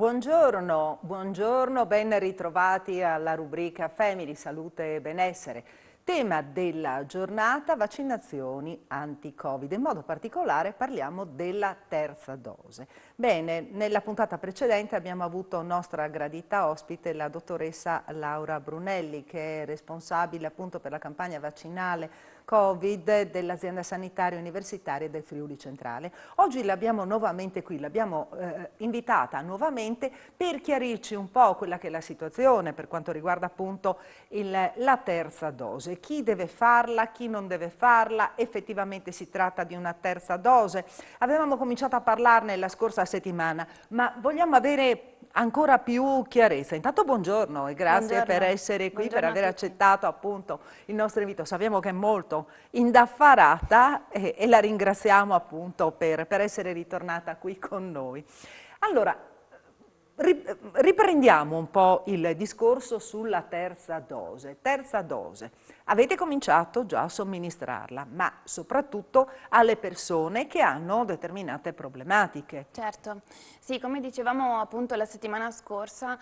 Buongiorno, buongiorno, ben ritrovati alla rubrica Family, Salute e Benessere. Tema della giornata, vaccinazioni anti-Covid. In modo particolare parliamo della terza dose. Bene, nella puntata precedente abbiamo avuto nostra gradita ospite la dottoressa Laura Brunelli, che è responsabile appunto per la campagna vaccinale Covid dell'azienda sanitaria universitaria del Friuli Centrale. Oggi l'abbiamo nuovamente qui, l'abbiamo invitata nuovamente per chiarirci un po' quella che è la situazione per quanto riguarda appunto la terza dose. Chi deve farla, chi non deve farla, effettivamente si tratta di una terza dose. Avevamo cominciato a parlarne la scorsa settimana, ma vogliamo avere ancora più chiarezza. Intanto buongiorno e grazie per essere qui, per aver accettato appunto il nostro invito. Sappiamo che è molto indaffarata e la ringraziamo appunto per essere ritornata qui con noi. Allora, riprendiamo un po' il discorso sulla terza dose. Terza dose. Avete cominciato già a somministrarla, ma soprattutto alle persone che hanno determinate problematiche. Certo, sì, come dicevamo appunto la settimana scorsa,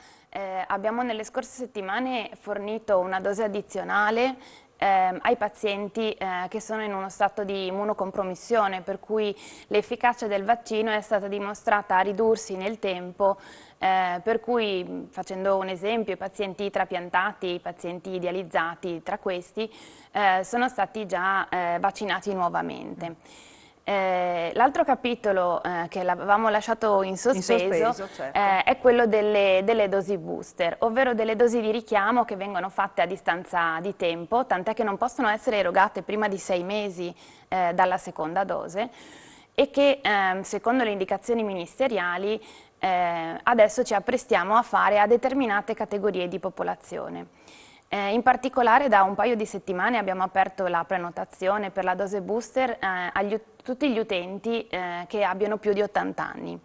abbiamo nelle scorse settimane fornito una dose addizionale ai pazienti che sono in uno stato di immunocompromissione, per cui l'efficacia del vaccino è stata dimostrata a ridursi nel tempo, per cui, facendo un esempio, i pazienti trapiantati, i pazienti dializzati, tra questi, sono stati già vaccinati nuovamente. L'altro capitolo che l'avevamo lasciato in sospeso certo. È quello delle dosi booster, ovvero delle dosi di richiamo che vengono fatte a distanza di tempo, tant'è che non possono essere erogate prima di 6 mesi dalla seconda dose e che secondo le indicazioni ministeriali adesso ci apprestiamo a fare a determinate categorie di popolazione. In particolare da un paio di settimane abbiamo aperto la prenotazione per la dose booster a tutti gli utenti che abbiano più di 80 anni.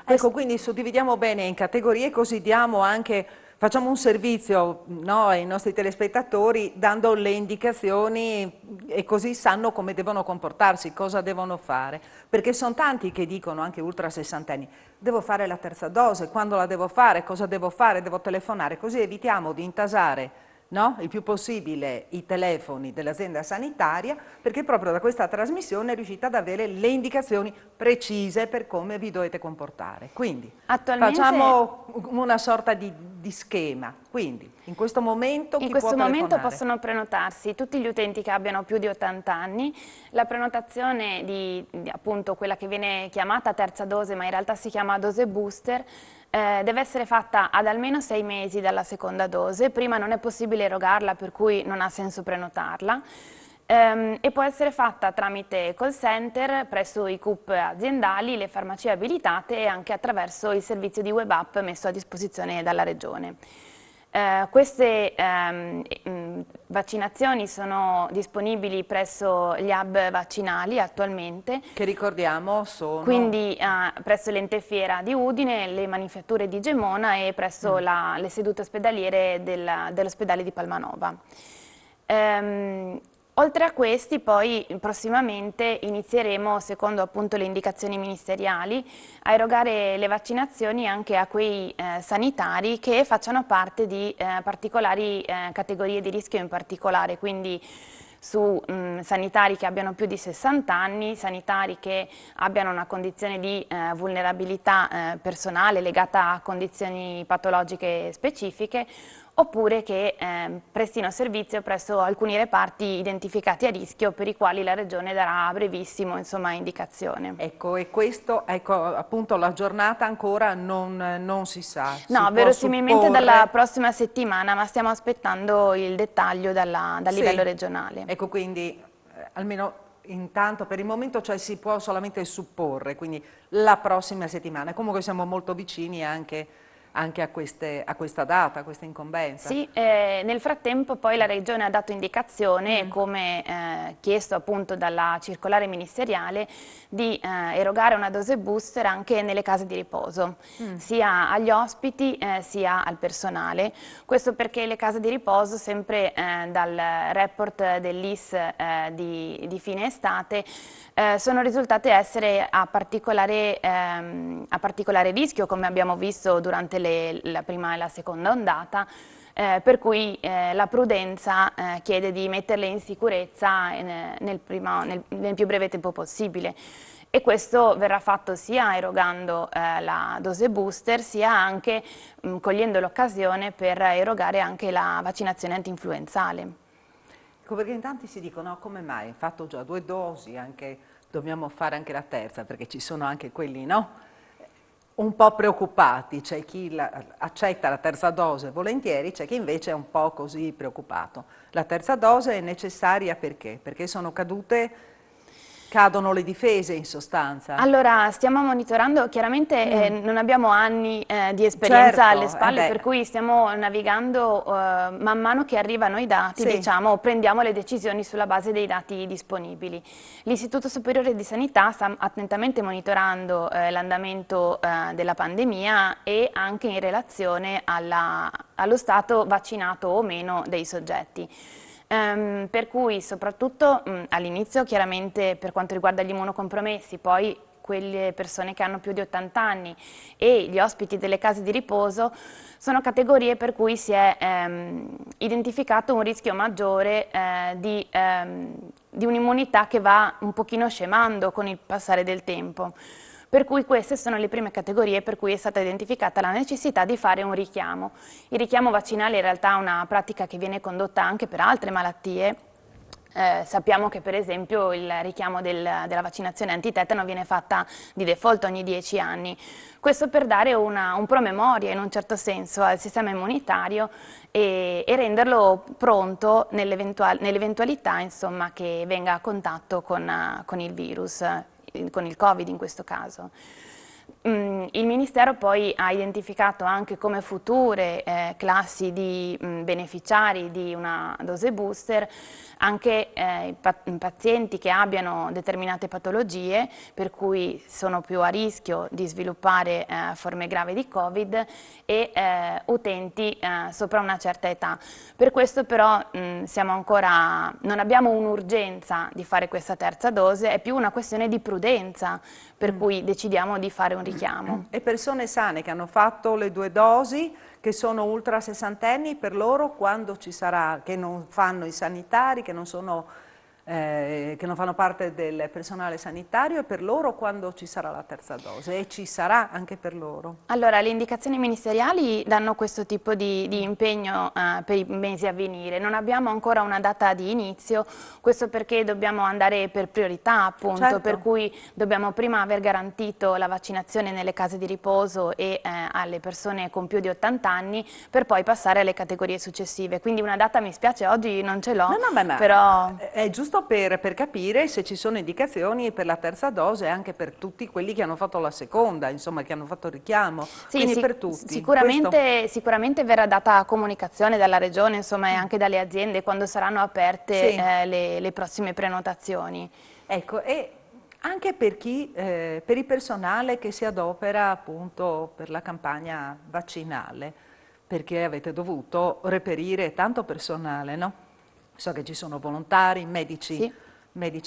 Ecco, quindi suddividiamo bene in categorie così diamo anche, facciamo un servizio ai nostri telespettatori dando le indicazioni e così sanno come devono comportarsi, cosa devono fare. Perché sono tanti che dicono, anche ultra sessantenni, devo fare la terza dose, quando la devo fare, cosa devo fare, devo telefonare, così evitiamo di intasare il più possibile i telefoni dell'azienda sanitaria, perché proprio da questa trasmissione riuscite ad avere le indicazioni precise per come vi dovete comportare. Quindi facciamo una sorta di schema. Quindi in questo momento chi può telefonare? In questo momento possono prenotarsi tutti gli utenti che abbiano più di 80 anni. La prenotazione di appunto quella che viene chiamata terza dose, ma in realtà si chiama dose booster, deve essere fatta ad almeno 6 mesi dalla seconda dose. Prima non è possibile erogarla, per cui non ha senso prenotarla. E può essere fatta tramite call center presso i CUP aziendali, le farmacie abilitate e anche attraverso il servizio di web app messo a disposizione dalla Regione. Queste vaccinazioni sono disponibili presso gli hub vaccinali attualmente. Che ricordiamo sono? Quindi presso l'Entefiera di Udine, le manifatture di Gemona e presso le sedute ospedaliere dell'ospedale di Palmanova. Oltre a questi poi prossimamente inizieremo, secondo appunto le indicazioni ministeriali, a erogare le vaccinazioni anche a quei sanitari che facciano parte di particolari categorie di rischio in particolare, quindi su sanitari che abbiano più di 60 anni, sanitari che abbiano una condizione di vulnerabilità personale legata a condizioni patologiche specifiche, oppure che prestino servizio presso alcuni reparti identificati a rischio per i quali la Regione darà a brevissimo indicazione. Ecco, e questo, appunto la giornata ancora non si sa. No, si verosimilmente supporre... dalla prossima settimana, ma stiamo aspettando il dettaglio dal livello regionale. Ecco, quindi almeno intanto per il momento si può solamente supporre, quindi la prossima settimana. Comunque siamo molto vicini anche anche a questa data, a questa incombenza. Sì, nel frattempo poi la Regione ha dato indicazione, come chiesto appunto dalla circolare ministeriale, di erogare una dose booster anche nelle case di riposo, sia agli ospiti sia al personale. Questo perché le case di riposo, sempre dal report dell'IS di fine estate, sono risultate essere a particolare rischio, come abbiamo visto durante la prima e la seconda ondata, per cui la prudenza chiede di metterle in sicurezza nel più breve tempo possibile. E questo verrà fatto sia erogando la dose booster, sia anche cogliendo l'occasione per erogare anche la vaccinazione antinfluenzale. Ecco, perché in tanti si dicono, come mai, hai fatto già 2 dosi, dobbiamo fare anche la terza, perché ci sono anche quelli, no? Un po' preoccupati, c'è chi accetta la terza dose volentieri, c'è chi invece è un po' così preoccupato. La terza dose è necessaria perché? Perché cadono le difese in sostanza. Allora, stiamo monitorando, chiaramente non abbiamo anni di esperienza alle spalle, per cui stiamo navigando man mano che arrivano i dati, diciamo, prendiamo le decisioni sulla base dei dati disponibili. L'Istituto Superiore di Sanità sta attentamente monitorando l'andamento della pandemia e anche in relazione allo stato vaccinato o meno dei soggetti. Per cui soprattutto all'inizio, chiaramente per quanto riguarda gli immunocompromessi, poi quelle persone che hanno più di 80 anni e gli ospiti delle case di riposo, sono categorie per cui si è identificato un rischio maggiore di un'immunità che va un pochino scemando con il passare del tempo. Per cui queste sono le prime categorie per cui è stata identificata la necessità di fare un richiamo. Il richiamo vaccinale in realtà è una pratica che viene condotta anche per altre malattie. Sappiamo che per esempio il richiamo della vaccinazione antitetano viene fatta di default ogni 10 anni. Questo per dare un promemoria in un certo senso al sistema immunitario e renderlo pronto nell'eventualità insomma, che venga a contatto con il virus, con il Covid in questo caso. Il Ministero poi ha identificato anche come future classi di beneficiari di una dose booster anche pazienti che abbiano determinate patologie, per cui sono più a rischio di sviluppare forme gravi di Covid e utenti sopra una certa età. Per questo però non abbiamo un'urgenza di fare questa terza dose, è più una questione di prudenza, per cui decidiamo di fare un richiamo. E persone sane che hanno fatto le 2 dosi, che sono ultra sessantenni, per loro quando ci sarà, che non fanno i sanitari, che non fanno parte del personale sanitario, e per loro quando ci sarà la terza dose? E ci sarà anche per loro? Allora, le indicazioni ministeriali danno questo tipo di impegno per i mesi a venire. Non abbiamo ancora una data di inizio, questo perché dobbiamo andare per priorità, appunto, per cui dobbiamo prima aver garantito la vaccinazione nelle case di riposo e alle persone con più di 80 anni, per poi passare alle categorie successive. Quindi una data, mi spiace, oggi non ce l'ho, però... È giusto per capire se ci sono indicazioni per la terza dose anche per tutti quelli che hanno fatto la seconda, insomma, che hanno fatto il richiamo, quindi per tutti. Sicuramente verrà data comunicazione dalla Regione, insomma, e anche dalle aziende quando saranno aperte le prossime prenotazioni. Ecco, e anche per il personale che si adopera appunto per la campagna vaccinale, perché avete dovuto reperire tanto personale, no? So che ci sono volontari, medici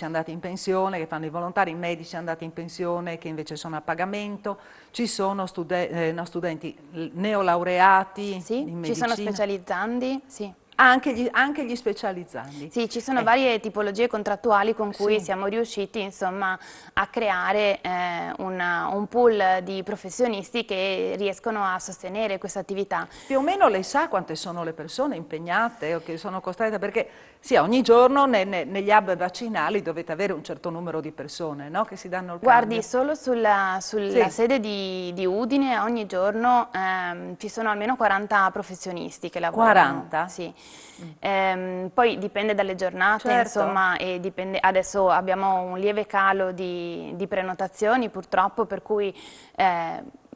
andati in pensione, che fanno i volontari, medici andati in pensione, che invece sono a pagamento, ci sono studenti neolaureati in medicina. Ci sono specializzandi, Anche gli specializzandi. Sì, ci sono varie tipologie contrattuali con cui siamo riusciti insomma, a creare un pool di professionisti che riescono a sostenere questa attività. Più o meno lei sa quante sono le persone impegnate o che sono costrette, perché ogni giorno negli hub vaccinali dovete avere un certo numero di persone, no? Che si danno il cambio. Guardi, solo sulla sede di Udine ogni giorno ci sono almeno 40 professionisti che lavorano. 40? Sì. Poi dipende dalle giornate, insomma, e adesso abbiamo un lieve calo di prenotazioni purtroppo, per cui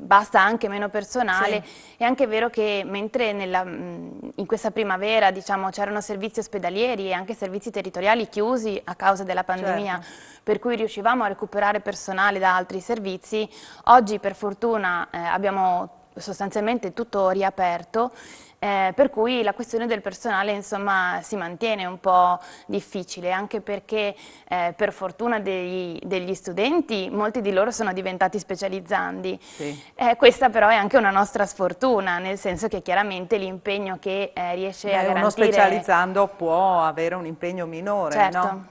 basta anche meno personale. Sì. È anche vero che mentre in questa primavera, diciamo, c'erano servizi ospedalieri e anche servizi territoriali chiusi a causa della pandemia, Certo. per cui riuscivamo a recuperare personale da altri servizi, oggi per fortuna abbiamo sostanzialmente tutto riaperto, per cui la questione del personale insomma si mantiene un po' difficile, anche perché per fortuna degli studenti molti di loro sono diventati specializzandi. Sì. Questa però è anche una nostra sfortuna, nel senso che chiaramente l'impegno che riesce a Beh, uno garantire... specializzando può avere un impegno minore, no? Certo.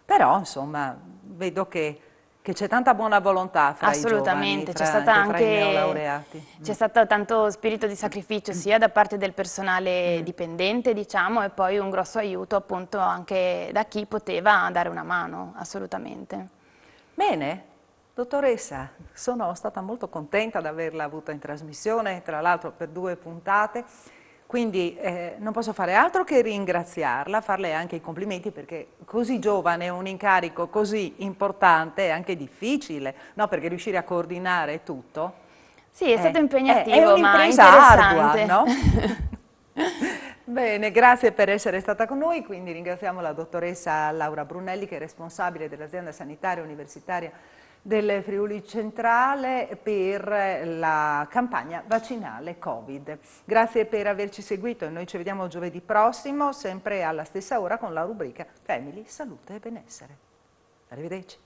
Però, insomma, vedo che c'è tanta buona volontà fra i giovani, Assolutamente, anche fra i neolaureati. c'è stato tanto spirito di sacrificio sia da parte del personale dipendente, diciamo, e poi un grosso aiuto appunto anche da chi poteva dare una mano, assolutamente. Bene, dottoressa, sono stata molto contenta di averla avuta in trasmissione, tra l'altro per 2 puntate. Quindi non posso fare altro che ringraziarla, farle anche i complimenti perché così giovane, un incarico così importante è anche difficile, no? Perché riuscire a coordinare tutto Sì, è stato è impegnativo ma un'impresa ardua, interessante. no? Bene, grazie per essere stata con noi, quindi ringraziamo la dottoressa Laura Brunelli che è responsabile dell'azienda sanitaria universitaria del Friuli Centrale per la campagna vaccinale Covid. Grazie per averci seguito e noi ci vediamo giovedì prossimo, sempre alla stessa ora con la rubrica Family, Salute e Benessere. Arrivederci.